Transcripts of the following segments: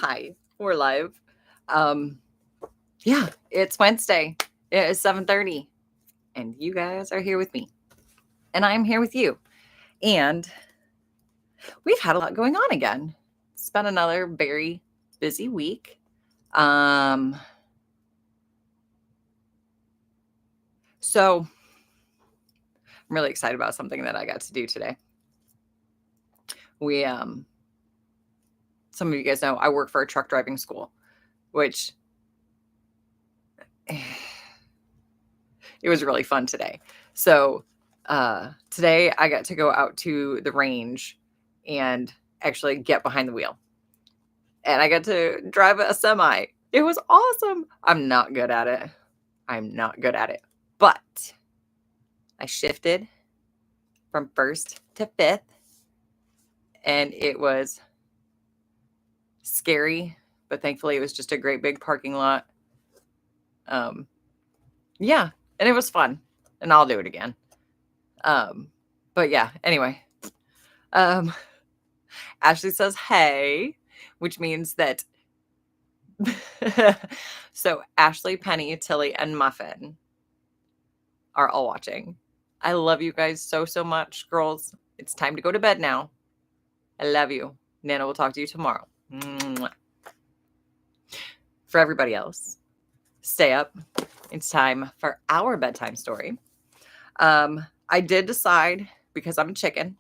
Hi, we're live. Um, yeah, it's Wednesday. It is 7:30, and you guys are here with me, and I'm here with you. And we've had a lot going on again. It's been another very busy week. Um, so I'm really excited about something that I got to do today. We some of you guys know I work for a truck driving school, which it was really fun today. So today I got to go out to the range and actually get behind the wheel. And I got to drive a semi. It was awesome. I'm not good at it. I'm not good at it. But I shifted from first to fifth, and it was scary, but thankfully it was just a great big parking lot. Yeah, and it was fun, and I'll do it again. But yeah, anyway. Ashley says, hey, which means that so Ashley, Penny, Tilly, and Muffin are all watching. I love you guys so, so much, girls. It's time to go to bed now. I love you. Nana will talk to you tomorrow. Mwah. For everybody else, stay up. It's time for our bedtime story. I did decide, because I'm a chicken,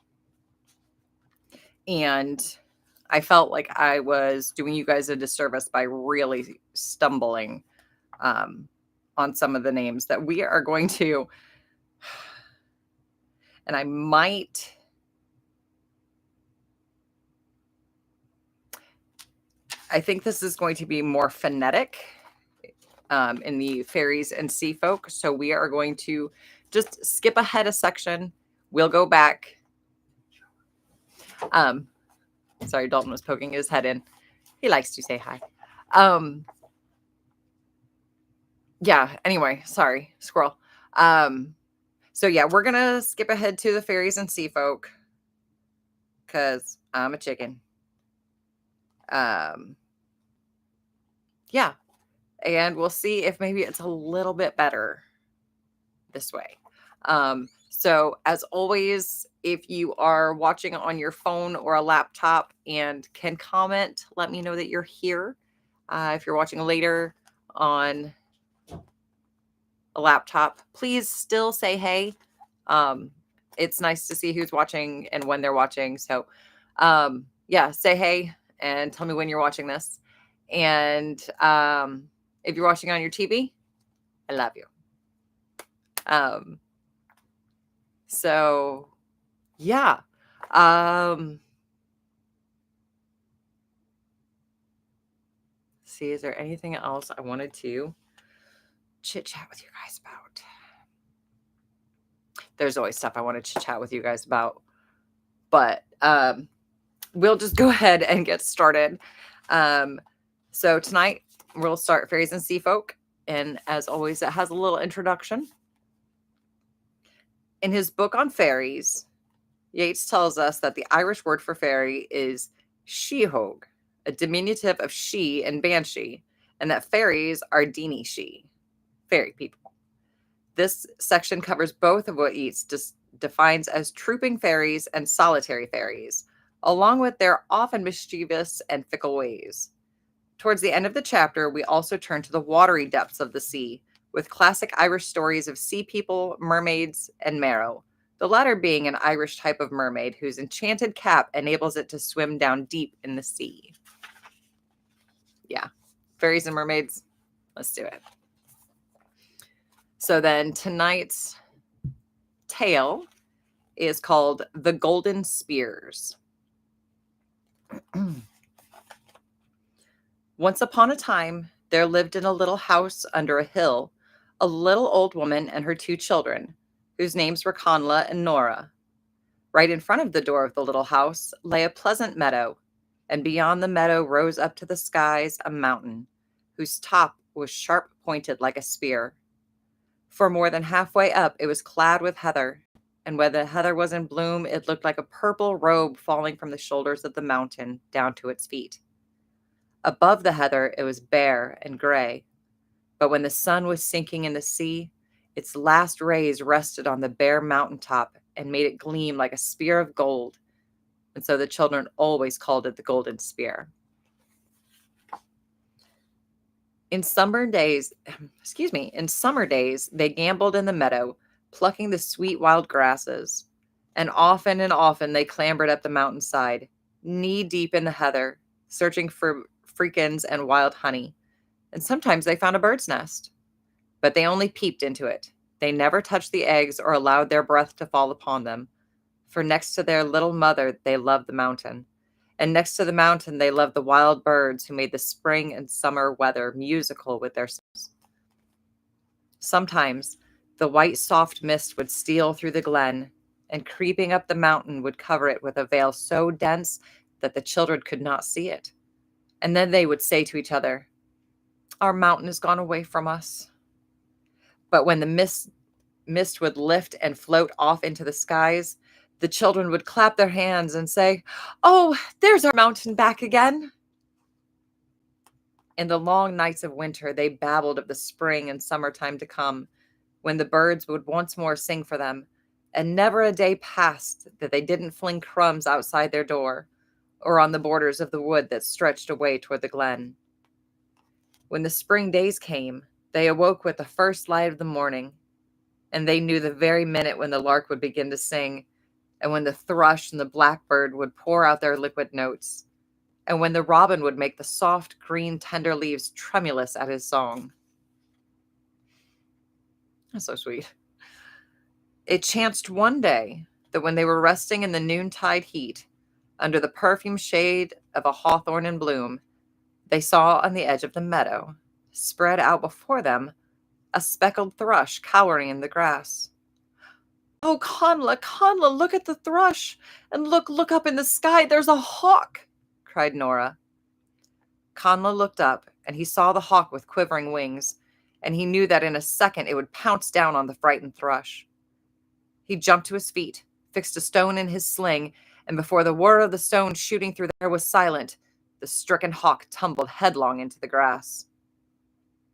and I felt like I was doing you guys a disservice by really stumbling on some of the names that we are going to, and I think this is going to be more phonetic in the fairies and sea folk. So we are going to just skip ahead a section. We'll go back. Sorry, Dalton was poking his head in. He likes to say hi. Yeah, anyway, sorry, squirrel. So yeah, we're going to skip ahead to the fairies and sea folk because I'm a chicken. Yeah, and we'll see if maybe it's a little bit better this way. So as always, if you are watching on your phone or a laptop and can comment, let me know that you're here. If you're watching later on a laptop, please still say hey. It's nice to see who's watching and when they're watching. So yeah, say hey and tell me when you're watching this. And if you're watching on your TV, I love you. So yeah. See, is there anything else I wanted to chit chat with you guys about? There's always stuff I want to chit chat with you guys about, but we'll just go ahead and get started. So tonight we'll start Fairies and Sea Folk, and as always, it has a little introduction. In his book on fairies, Yeats tells us that the Irish word for fairy is sheehogue, a diminutive of she and banshee, and that fairies are Dini she, fairy people. This section covers both of what Yeats defines as trooping fairies and solitary fairies, along with their often mischievous and fickle ways. Towards the end of the chapter, we also turn to the watery depths of the sea, with classic Irish stories of sea people, mermaids, and marrow, the latter being an Irish type of mermaid whose enchanted cap enables it to swim down deep in the sea. Yeah, fairies and mermaids, let's do it. So then tonight's tale is called The Golden Spears. Once upon a time, there lived in a little house under a hill a little old woman and her 2 children, whose names were Conla and Nora. Right in front of the door of the little house lay a pleasant meadow, and beyond the meadow rose up to the skies a mountain, whose top was sharp-pointed like a spear. For more than halfway up it was clad with heather, and when the heather was in bloom it looked like a purple robe falling from the shoulders of the mountain down to its feet. Above the heather, it was bare and gray. But when the sun was sinking in the sea, its last rays rested on the bare mountain top and made it gleam like a spear of gold. And so the children always called it the Golden Spear. In summer days, in summer days, they gambled in the meadow, plucking the sweet wild grasses. And often they clambered up the mountainside, knee deep in the heather, searching for freekins and wild honey. And sometimes they found a bird's nest, but they only peeped into it. They never touched the eggs or allowed their breath to fall upon them. For next to their little mother, they loved the mountain. And next to the mountain, they loved the wild birds who made the spring and summer weather musical with their songs. Sometimes the white soft mist would steal through the glen, and creeping up the mountain would cover it with a veil so dense that the children could not see it. And then they would say to each other, "Our mountain has gone away from us." But when the mist would lift and float off into the skies, the children would clap their hands and say, "Oh, there's our mountain back again." In the long nights of winter, they babbled of the spring and summertime to come, when the birds would once more sing for them, and never a day passed that they didn't fling crumbs outside their door or on the borders of the wood that stretched away toward the glen. When the spring days came, they awoke with the first light of the morning, and they knew the very minute when the lark would begin to sing, and when the thrush and the blackbird would pour out their liquid notes, and when the robin would make the soft, green, tender leaves tremulous at his song. That's so sweet. It chanced one day that when they were resting in the noontide heat, under the perfumed shade of a hawthorn in bloom, they saw on the edge of the meadow, spread out before them, a speckled thrush cowering in the grass. "Oh, Conla, Conla, look at the thrush, and look up in the sky. There's a hawk," cried Nora. Conla looked up, and he saw the hawk with quivering wings, and he knew that in a second it would pounce down on the frightened thrush. He jumped to his feet, fixed a stone in his sling, and before the whir of the stone shooting through the air was silent, the stricken hawk tumbled headlong into the grass.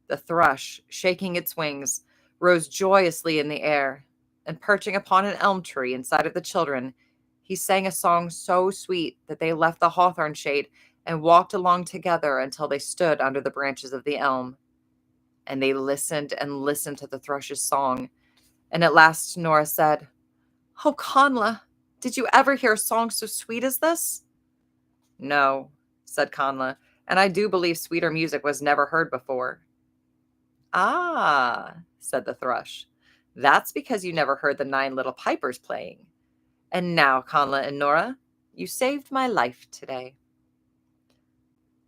The thrush, shaking its wings, rose joyously in the air, and perching upon an elm tree inside of the children, he sang a song so sweet that they left the hawthorn shade and walked along together until they stood under the branches of the elm. And they listened and listened to the thrush's song, and at last Nora said, "Oh, Conla, did you ever hear a song so sweet as this?" "No," said Conla, "and I do believe sweeter music was never heard before." "Ah," said the thrush, "that's because you never heard the 9 little pipers playing. And now, Conla and Nora, you saved my life today."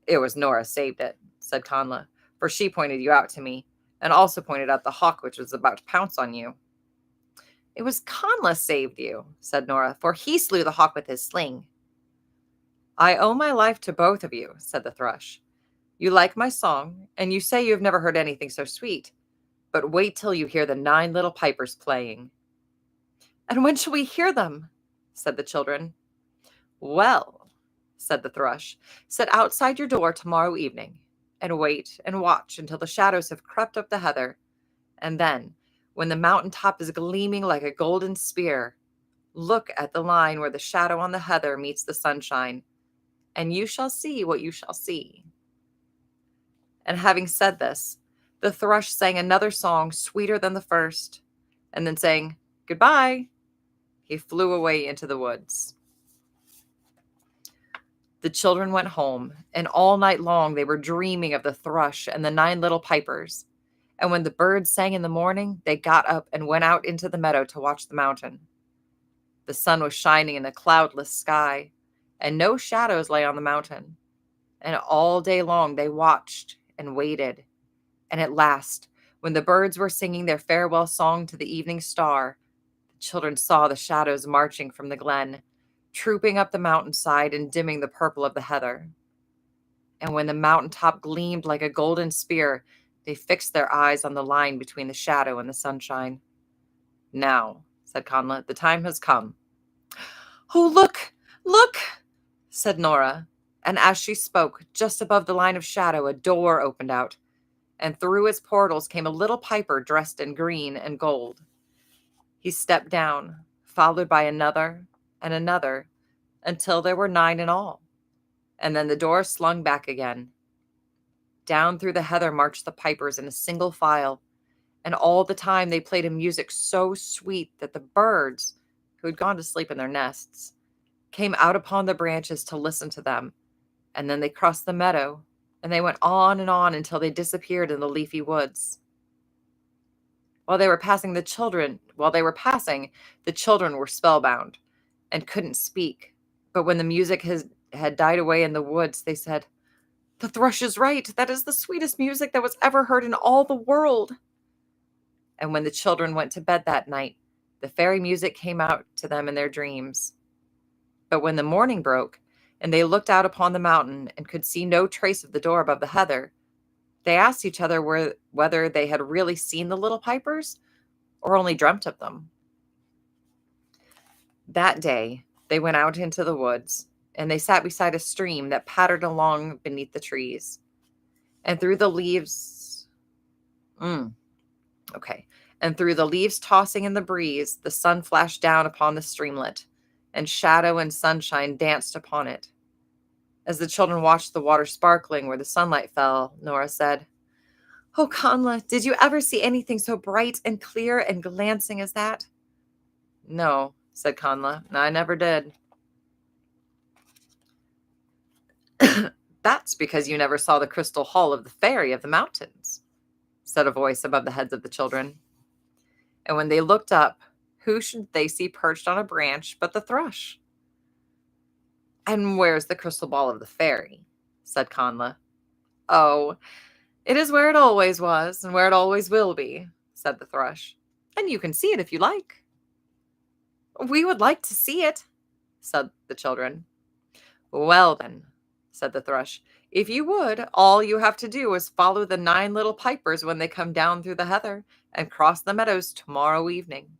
"It was Nora saved it," said Conla, "for she pointed you out to me, and also pointed out the hawk which was about to pounce on you." "It was Conla saved you," said Nora, "for he slew the hawk with his sling." "I owe my life to both of you," said the thrush. "You like my song, and you say you have never heard anything so sweet. But wait till you hear the 9 little pipers playing." "And when shall we hear them?" said the children. "Well," said the thrush, "sit outside your door tomorrow evening, and wait and watch until the shadows have crept up the heather. And then, when the mountain top is gleaming like a golden spear, look at the line where the shadow on the heather meets the sunshine, and you shall see what you shall see." And having said this, the thrush sang another song sweeter than the first, and then saying, "Goodbye," he flew away into the woods. The children went home, and all night long they were dreaming of the thrush and the 9 little pipers. And when the birds sang in the morning, they got up and went out into the meadow to watch the mountain. The sun was shining in a cloudless sky, and no shadows lay on the mountain. And all day long they watched and waited. And at last, when the birds were singing their farewell song to the evening star, the children saw the shadows marching from the glen, trooping up the mountainside and dimming the purple of the heather. And when the mountain top gleamed like a golden spear, they fixed their eyes on the line between the shadow and the sunshine. "Now," said Conla, "the time has come." "Oh, look, look," said Nora, And as she spoke, just above the line of shadow, a door opened out, and through its portals came a little piper dressed in green and gold. He stepped down, followed by another and another, until there were 9 in all. And then the door slung back again. Down through the heather marched the pipers in a single file, and all the time they played a music so sweet that the birds, who had gone to sleep in their nests, came out upon the branches to listen to them. And then they crossed the meadow, and they went on and on until they disappeared in the leafy woods. While they were passing, the children were spellbound and couldn't speak. But when the music had died away in the woods, they said, "The thrush is right. That is the sweetest music that was ever heard in all the world." And when the children went to bed that night, the fairy music came out to them in their dreams. But when the morning broke, and they looked out upon the mountain and could see no trace of the door above the heather, they asked each other whether they had really seen the little pipers or only dreamt of them. That day, they went out into the woods, and they sat beside a stream that pattered along beneath the trees. And through the leaves, and through the leaves tossing in the breeze, the sun flashed down upon the streamlet, and shadow and sunshine danced upon it. As the children watched the water sparkling where the sunlight fell, Nora said, "Oh, Conla, did you ever see anything so bright and clear and glancing as that?" "No," said Conla, "I never did." "That's because you never saw the crystal hall of the fairy of the mountains," said a voice above the heads of the children. And when they looked up, who should they see perched on a branch but the thrush? "And where's the crystal ball of the fairy?" said Conla. "Oh, it is where it always was and where it always will be," said the thrush. "And you can see it if you like." "We would like to see it," said the children. "Well then," said the thrush, "if you would, all you have to do is follow the 9 little pipers when they come down through the heather and cross the meadows tomorrow evening."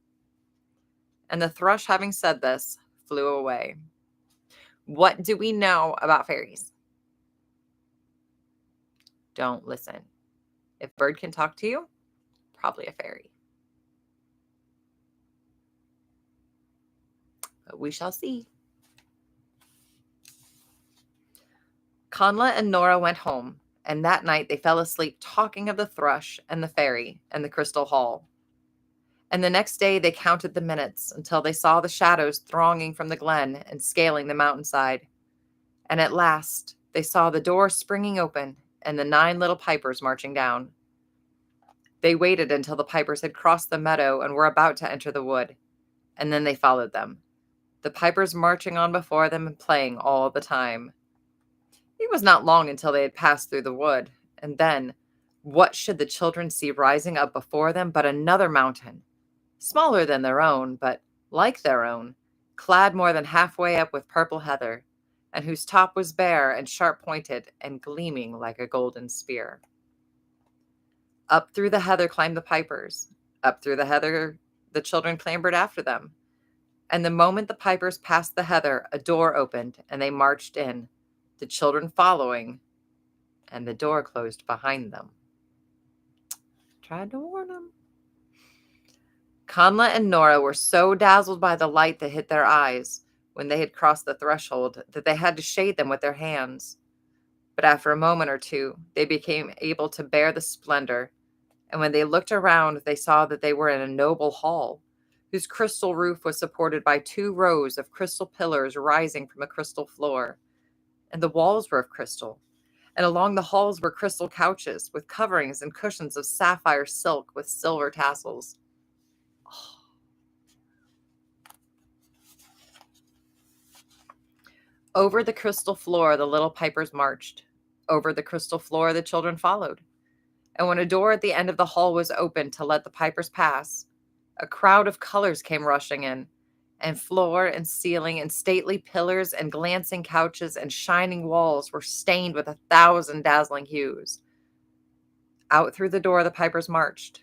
And the thrush, having said this, flew away. What do we know about fairies? Don't listen. If a bird can talk to you, probably a fairy. But we shall see. Conla and Nora went home, and that night they fell asleep talking of the thrush and the fairy and the crystal hall. And the next day they counted the minutes until they saw the shadows thronging from the glen and scaling the mountainside. And at last they saw the door springing open and the 9 little pipers marching down. They waited until the pipers had crossed the meadow and were about to enter the wood, and then they followed them, the pipers marching on before them and playing all the time. It was not long until they had passed through the wood, and then what should the children see rising up before them but another mountain, smaller than their own, but like their own, clad more than halfway up with purple heather, and whose top was bare and sharp-pointed and gleaming like a golden spear. Up through the heather climbed the pipers. Up through the heather the children clambered after them. And the moment the pipers passed the heather, a door opened, and they marched in, the children following, and the door closed behind them. Tried to warn them. Conla and Nora were so dazzled by the light that hit their eyes when they had crossed the threshold that they had to shade them with their hands. But after a moment or two, they became able to bear the splendor, and when they looked around, they saw that they were in a noble hall, whose crystal roof was supported by 2 rows of crystal pillars rising from a crystal floor. And the walls were of crystal, and along the halls were crystal couches with coverings and cushions of sapphire silk with silver tassels. Oh. Over the crystal floor, the little pipers marched. Over the crystal floor, the children followed. And when a door at the end of the hall was opened to let the pipers pass, a crowd of colors came rushing in, and floor and ceiling and stately pillars and glancing couches and shining walls were stained with 1,000 dazzling hues. Out through the door the pipers marched.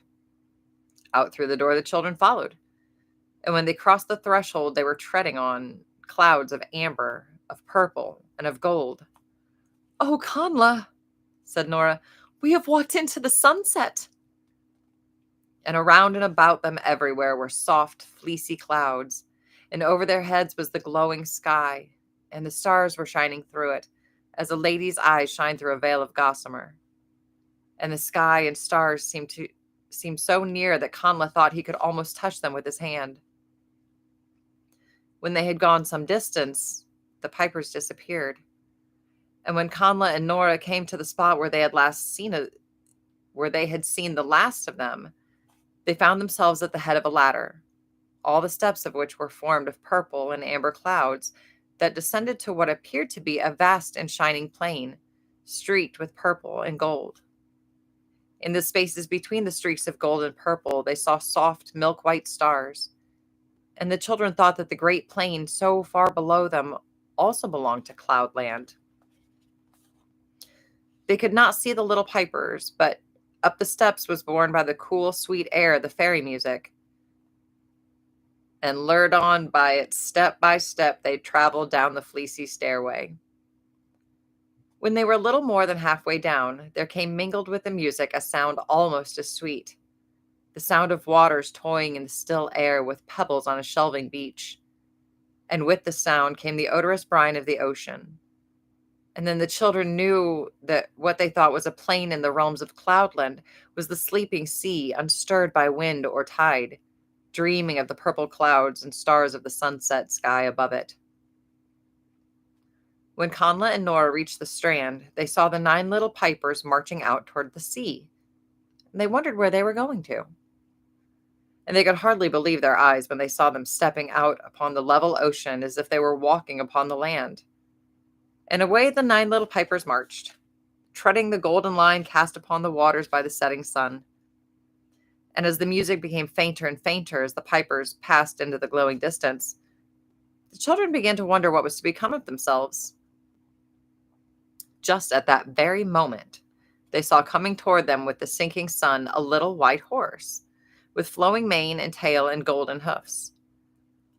Out through the door the children followed. And when they crossed the threshold, they were treading on clouds of amber, of purple, and of gold. "Oh, Conla," said Nora, "we have walked into the sunset." And around and about them everywhere were soft, fleecy clouds, and over their heads was the glowing sky, and the stars were shining through it, as a lady's eyes shine through a veil of gossamer. And the sky and stars seemed so near that Conla thought he could almost touch them with his hand. When they had gone some distance, the pipers disappeared. And when Conla and Nora came to the spot where they had seen the last of them, they found themselves at the head of a ladder, all the steps of which were formed of purple and amber clouds that descended to what appeared to be a vast and shining plain, streaked with purple and gold. In the spaces between the streaks of gold and purple, they saw soft, milk-white stars, and the children thought that the great plain so far below them also belonged to Cloudland. They could not see the little pipers, but up the steps was borne by the cool, sweet air the fairy music. And lured on by it step by step, they traveled down the fleecy stairway. When they were little more than halfway down, there came mingled with the music a sound almost as sweet, the sound of waters toying in the still air with pebbles on a shelving beach. And with the sound came the odorous brine of the ocean. And then the children knew that what they thought was a plain in the realms of Cloudland was the sleeping sea, unstirred by wind or tide, dreaming of the purple clouds and stars of the sunset sky above it. When Conla and Nora reached the strand, they saw the 9 little pipers marching out toward the sea. And they wondered where they were going to. And they could hardly believe their eyes when they saw them stepping out upon the level ocean as if they were walking upon the land. And away the 9 little pipers marched, treading the golden line cast upon the waters by the setting sun. And as the music became fainter and fainter as the pipers passed into the glowing distance, the children began to wonder what was to become of themselves. Just at that very moment, they saw coming toward them with the sinking sun a little white horse, with flowing mane and tail and golden hoofs.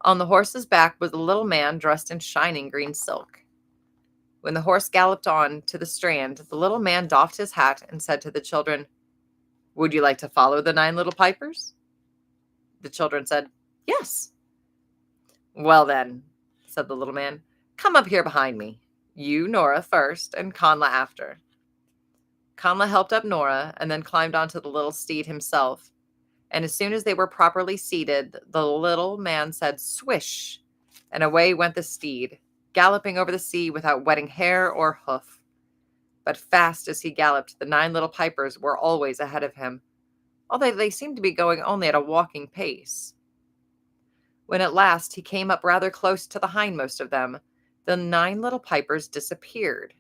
On the horse's back was a little man dressed in shining green silk. When the horse galloped on to the strand, the little man doffed his hat and said to the children, "Would you like to follow the 9 little pipers?" The children said, "Yes." "Well then," said the little man, "come up here behind me. You, Nora, first, and Conla after." Conla helped up Nora and then climbed onto the little steed himself. And as soon as they were properly seated, the little man said, "Swish," and away went the steed, galloping over the sea without wetting hair or hoof. But fast as he galloped, the 9 little pipers were always ahead of him, although they seemed to be going only at a walking pace. When at last he came up rather close to the hindmost of them, the 9 little pipers disappeared.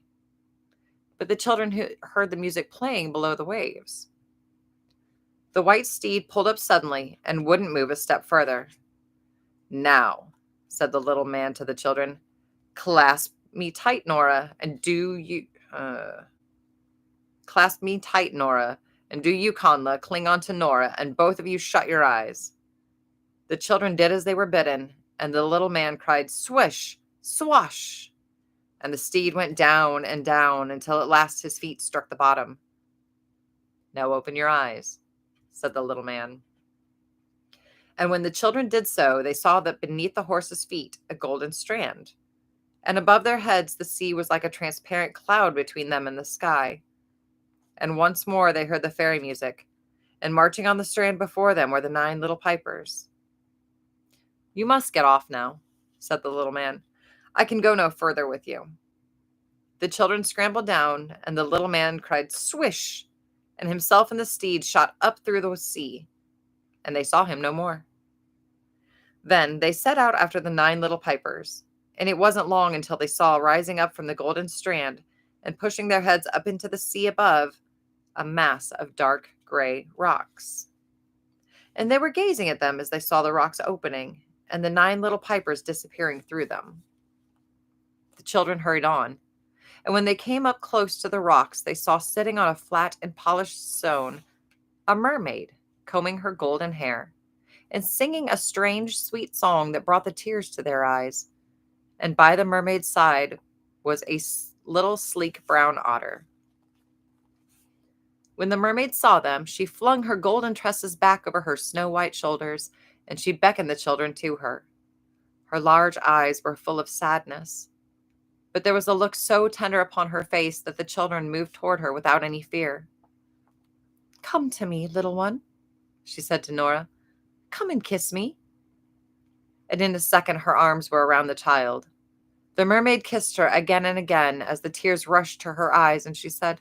But the children heard the music playing below the waves. The white steed pulled up suddenly and wouldn't move a step further. "Now," said the little man to the children, "clasp me tight, Nora, and do you, Conla, cling on to Nora, and both of you shut your eyes." The children did as they were bidden, and the little man cried, "Swish, swash," and the steed went down and down until at last his feet struck the bottom. "Now open your eyes," said the little man. And when the children did so, they saw that beneath the horse's feet a golden strand, and above their heads the sea was like a transparent cloud between them and the sky. And once more they heard the fairy music, and marching on the strand before them were the 9 little pipers. "You must get off now," said the little man. "I can go no further with you." The children scrambled down, and the little man cried, "Swish," and himself and the steed shot up through the sea, and they saw him no more. Then they set out after the 9 little pipers, and it wasn't long until they saw rising up from the golden strand and pushing their heads up into the sea above a mass of dark gray rocks. And they were gazing at them as they saw the rocks opening and the 9 little pipers disappearing through them. The children hurried on, and when they came up close to the rocks, they saw sitting on a flat and polished stone a mermaid combing her golden hair and singing a strange, sweet song that brought the tears to their eyes. And by the mermaid's side was little sleek brown otter. When the mermaid saw them, she flung her golden tresses back over her snow-white shoulders, and she beckoned the children to her. Her large eyes were full of sadness, but there was a look so tender upon her face that the children moved toward her without any fear. "Come to me, little one," she said to Nora. "Come and kiss me." And in a second her arms were around the child. The mermaid kissed her again and again as the tears rushed to her eyes, and she said,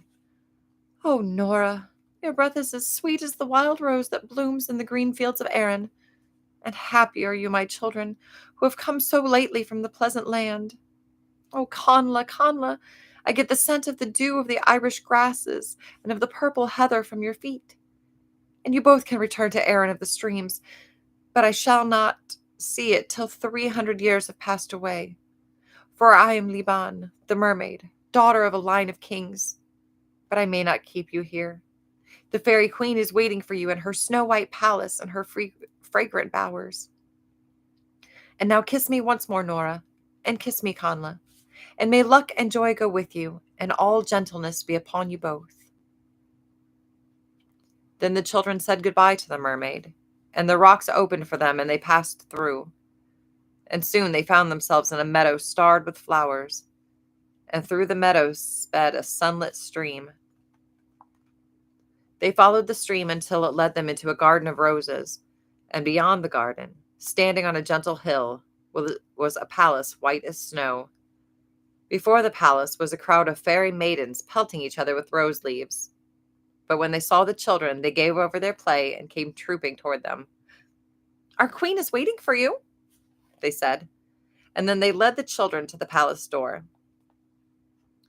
"Oh, Nora, your breath is as sweet as the wild rose that blooms in the green fields of Erin. And happy are you, my children, who have come so lately from the pleasant land. Oh, Connla, Connla, I get the scent of the dew of the Irish grasses and of the purple heather from your feet. And you both can return to Erin of the streams, but I shall not see it till 300 years have passed away. For I am Liban, the mermaid, daughter of a line of kings. But I may not keep you here. The fairy queen is waiting for you in her snow-white palace and her fragrant bowers. And now kiss me once more, Nora, and kiss me, Connla, and may luck and joy go with you, and all gentleness be upon you both." Then the children said goodbye to the mermaid, and the rocks opened for them, and they passed through. And soon they found themselves in a meadow starred with flowers, and through the meadow sped a sunlit stream. They followed the stream until it led them into a garden of roses, and beyond the garden, standing on a gentle hill, was a palace white as snow. Before the palace was a crowd of fairy maidens pelting each other with rose leaves. But when they saw the children, they gave over their play and came trooping toward them. "Our queen is waiting for you," they said, and then they led the children to the palace door.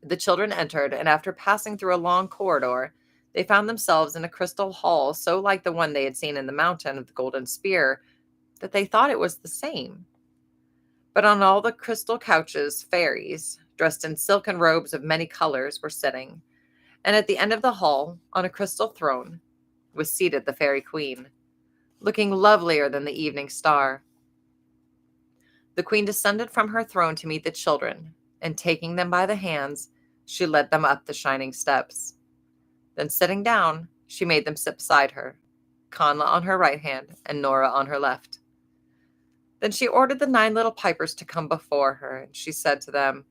The children entered, and after passing through a long corridor, they found themselves in a crystal hall so like the one they had seen in the mountain of the Golden Spear that they thought it was the same. But on all the crystal couches, fairies, dressed in silken robes of many colors, were sitting, and at the end of the hall, on a crystal throne, was seated the fairy queen, looking lovelier than the evening star. The queen descended from her throne to meet the children, and taking them by the hands, she led them up the shining steps. Then sitting down, she made them sit beside her, Connla on her right hand and Nora on her left. Then she ordered the 9 little pipers to come before her, and she said to them,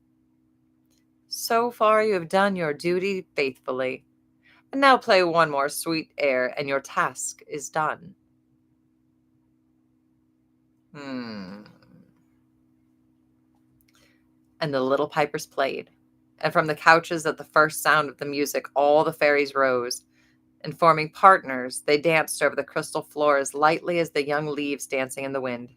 "So far you have done your duty faithfully, and now play one more sweet air, and your task is done." And the little pipers played, and from the couches at the first sound of the music all the fairies rose, and forming partners, they danced over the crystal floor as lightly as the young leaves dancing in the wind.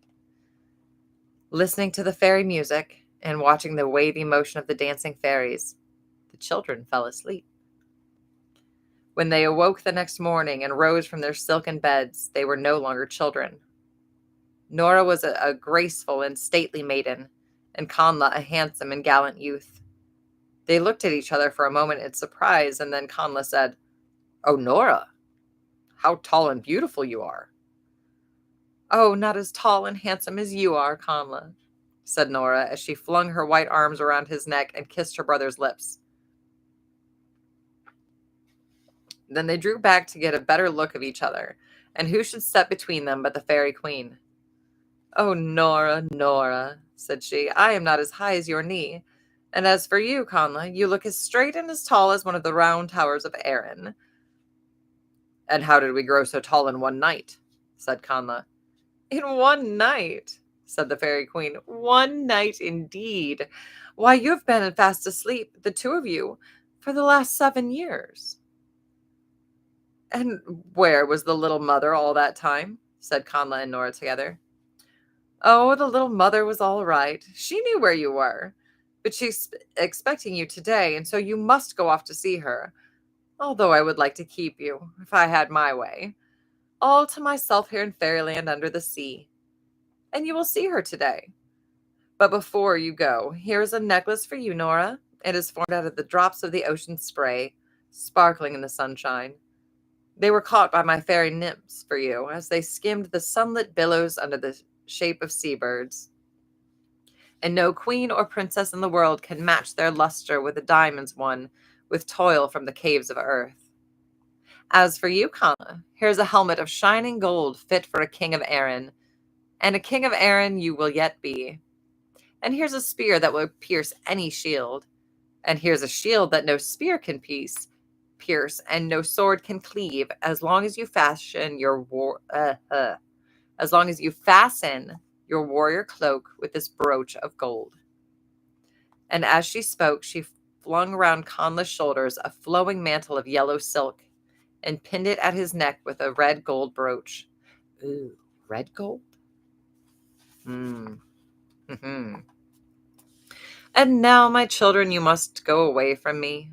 Listening to the fairy music and watching the wavy motion of the dancing fairies, the children fell asleep. When they awoke the next morning and rose from their silken beds, they were no longer children. Nora was a graceful and stately maiden, and Connla a handsome and gallant youth. They looked at each other for a moment in surprise, and then Connla said, "Oh, Nora, how tall and beautiful you are." "Oh, not as tall and handsome as you are, Connla," said Nora as she flung her white arms around his neck and kissed her brother's lips. Then they drew back to get a better look of each other, and who should step between them but the fairy queen. "Oh, Nora, Nora," said she, "I am not as high as your knee. And as for you, Connla, you look as straight and as tall as one of the round towers of Erin." "And how did we grow so tall in one night?" said Connla. "In one night," said the fairy queen. "One night indeed. Why, you have been fast asleep, the two of you, for the last 7 years." "And where was the little mother all that time?" said Connla and Nora together. "Oh, the little mother was all right. She knew where you were. But she's expecting you today, and so you must go off to see her. Although I would like to keep you, if I had my way. All to myself here in Fairyland under the sea. And you will see her today. But before you go, here is a necklace for you, Nora. It is formed out of the drops of the ocean spray, sparkling in the sunshine. They were caught by my fairy nymphs for you, as they skimmed the sunlit billows under the shape of seabirds. and no queen or princess in the world can match their luster with the diamonds won with toil from the caves of earth. As for you, Kana, here's a helmet of shining gold fit for a king of Erin, and a king of Erin you will yet be. And here's a spear that will pierce any shield, and here's a shield that no spear can pierce, and no sword can cleave, as long as you as long as you fasten your warrior cloak with this brooch of gold. And as she spoke, she flung around Conla's shoulders a flowing mantle of yellow silk, and pinned it at his neck with a red gold brooch. Ooh, red gold? Mm-hmm. And now, my children, you must go away from me.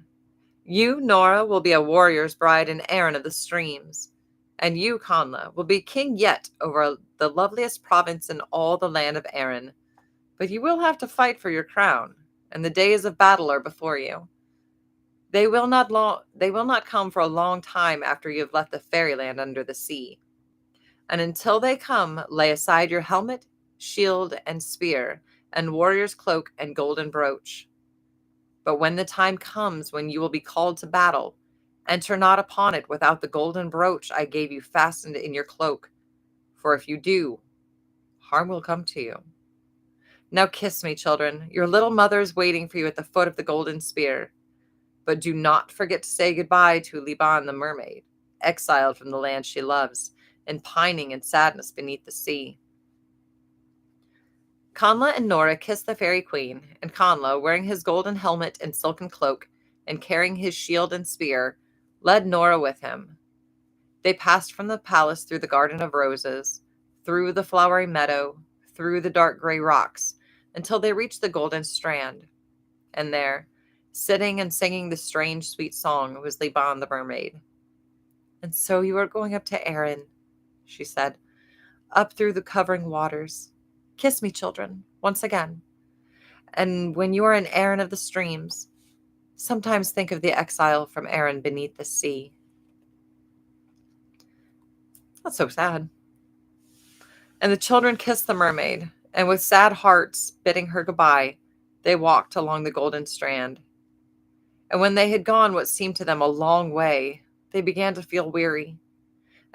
You, Nora, will be a warrior's bride in Erin of the Streams, and you, Conla, will be king yet over the loveliest province in all the land of Erin. But you will have to fight for your crown, and the days of battle are before you. They will not come for a long time after you have left the fairyland under the sea. And until they come, lay aside your helmet, shield, and spear, and warrior's cloak and golden brooch. But when the time comes when you will be called to battle, enter not upon it without the golden brooch I gave you fastened in your cloak, for if you do, harm will come to you. Now kiss me, children. Your little mother is waiting for you at the foot of the golden spear. But do not forget to say goodbye to Liban the mermaid, exiled from the land she loves, and pining in sadness beneath the sea. Conla and Nora kissed the fairy queen, and Conla, wearing his golden helmet and silken cloak, and carrying his shield and spear, led Nora with him. They passed from the palace through the garden of roses, through the flowery meadow, through the dark gray rocks, until they reached the golden strand. And there, sitting and singing the strange, sweet song, was Liban the mermaid. And so you are going up to Erin, she said, up through the covering waters. Kiss me, children, once again. And when you are in Erin of the Streams, sometimes think of the exile from Erin beneath the sea. That's so sad. And the children kissed the mermaid, and with sad hearts bidding her goodbye, they walked along the golden strand. And when they had gone what seemed to them a long way, they began to feel weary.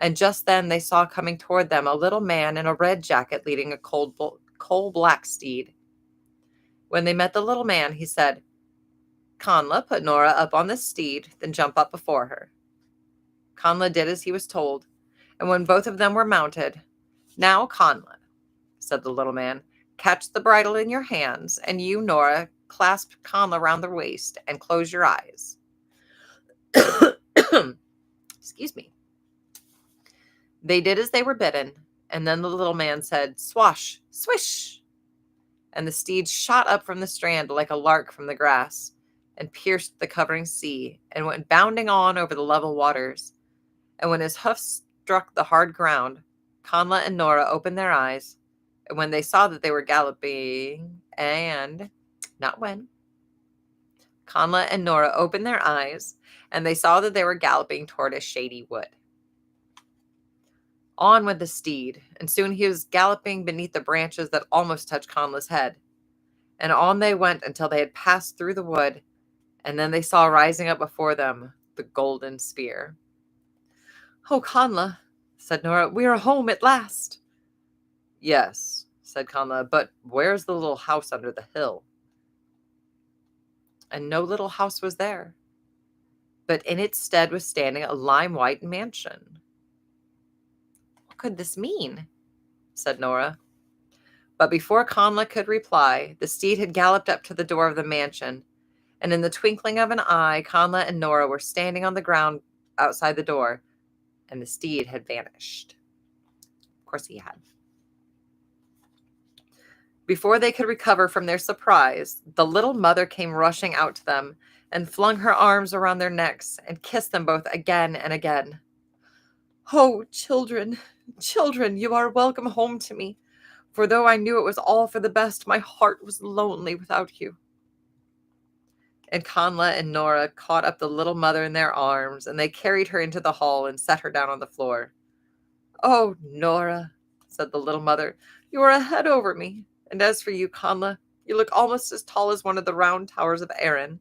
And just then they saw coming toward them a little man in a red jacket leading a coal-black steed. When they met the little man, he said, Conla, put Nora up on this steed, then jump up before her. Conla did as he was told, and when both of them were mounted, Now, Conla, said the little man, catch the bridle in your hands, and you, Nora, clasp Conla round the waist and close your eyes. Excuse me. They did as they were bidden, and then the little man said, Swash, swish! And the steed shot up from the strand like a lark from the grass, and pierced the covering sea, and went bounding on over the level waters. And when his hoofs struck the hard ground, Conla and Nora opened their eyes, and when they saw that they were galloping, not when. Conla and Nora opened their eyes, and they saw that they were galloping toward a shady wood. On went the steed, and soon he was galloping beneath the branches that almost touched Conla's head. And on they went until they had passed through the wood, and then they saw rising up before them the golden spear. Oh, Conla, said Nora, we are home at last. Yes, said Conla, but where's the little house under the hill? And no little house was there, but in its stead was standing a lime-white mansion. What could this mean? Said Nora. But before Conla could reply, the steed had galloped up to the door of the mansion, and in the twinkling of an eye, Conla and Nora were standing on the ground outside the door, and the steed had vanished. Of course he had. Before they could recover from their surprise, the little mother came rushing out to them and flung her arms around their necks and kissed them both again and again. Oh, children, children, you are welcome home to me, for though I knew it was all for the best, my heart was lonely without you. And Conla and Nora caught up the little mother in their arms, and they carried her into the hall and set her down on the floor. Oh, Nora, said the little mother, you are a head over me. And as for you, Conla, You look almost as tall as one of the round towers of Erin."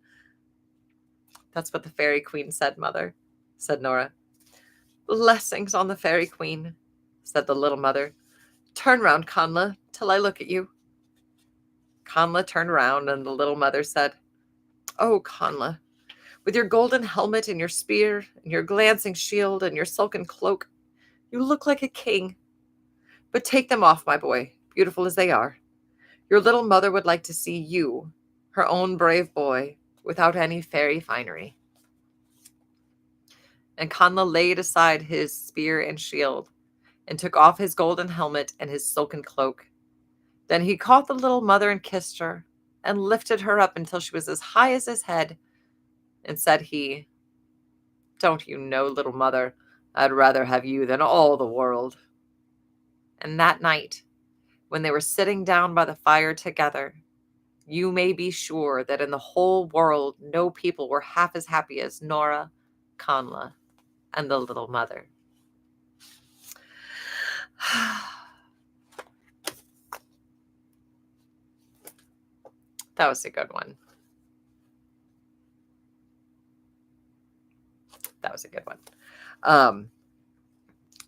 "That's what the Fairy Queen said, Mother," said Nora. "Blessings on the Fairy Queen," said the little mother. "Turn round, Connla, till I look at you." Connla turned round, and the little mother said, "Oh, Connla, with your golden helmet and your spear and your glancing shield and your silken cloak, you look like a king. But take them off, my boy, beautiful as they are. Your little mother would like to see you, her own brave boy, without any fairy finery." And Connla laid aside his spear and shield, and took off his golden helmet and his silken cloak. Then he caught the little mother and kissed her, and lifted her up until she was as high as his head. And said he, "Don't you know, little mother, I'd rather have you than all the world." And that night, when they were sitting down by the fire together, you may be sure that in the whole world no people were half as happy as Nora, Connla, and the little mother. That was a good one. That was a good one.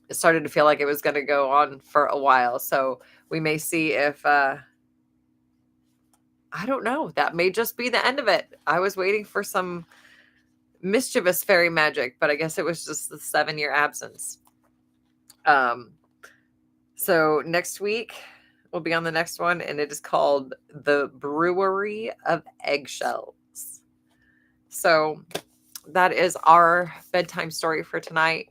It started to feel like it was going to go on for a while, so we may see if I don't know. That may just be the end of it. I was waiting for some mischievous fairy magic, but I guess it was just the 7-year absence. So next week we'll be on the next one, and it is called The Brewery of Eggshells. So that is our bedtime story for tonight.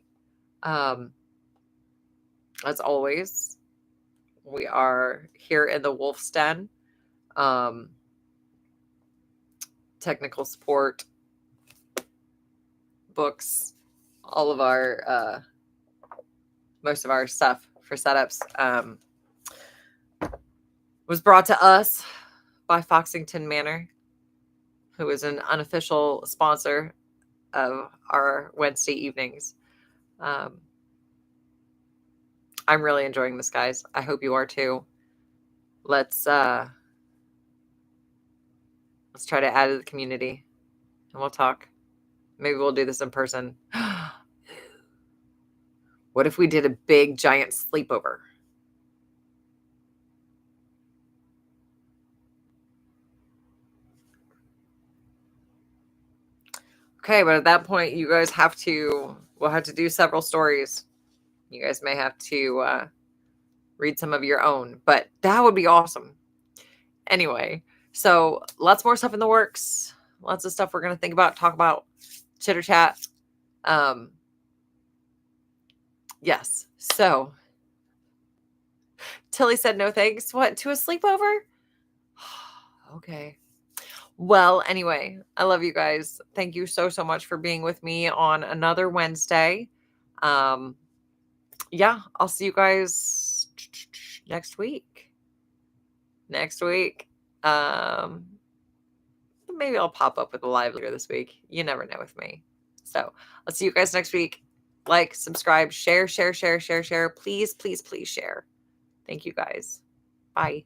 As always, we are here in the Wolf's Den. Technical support, books, all of our most of our stuff for setups was brought to us by Foxington Manor, who is an unofficial sponsor of our Wednesday evenings. I'm really enjoying this, guys. I hope you are too. Let's try to add to the community, and we'll talk. Maybe we'll do this in person. What if we did a big giant sleepover? Okay, but at that point, you guys we'll have to do several stories. You guys may have to read some of your own, but that would be awesome. Anyway, so lots more stuff in the works. Lots of stuff we're going to think about, talk about, chitter chat. Yes. So Tilly said no thanks. What, to a sleepover? Okay. Well, anyway, I love you guys. Thank you so much for being with me on another Wednesday. Yeah, I'll see you guys next week. Maybe I'll pop up with a live later this week. You never know with me. So I'll see you guys next week. Like, subscribe, share. Please, please, please share. Thank you guys. Bye.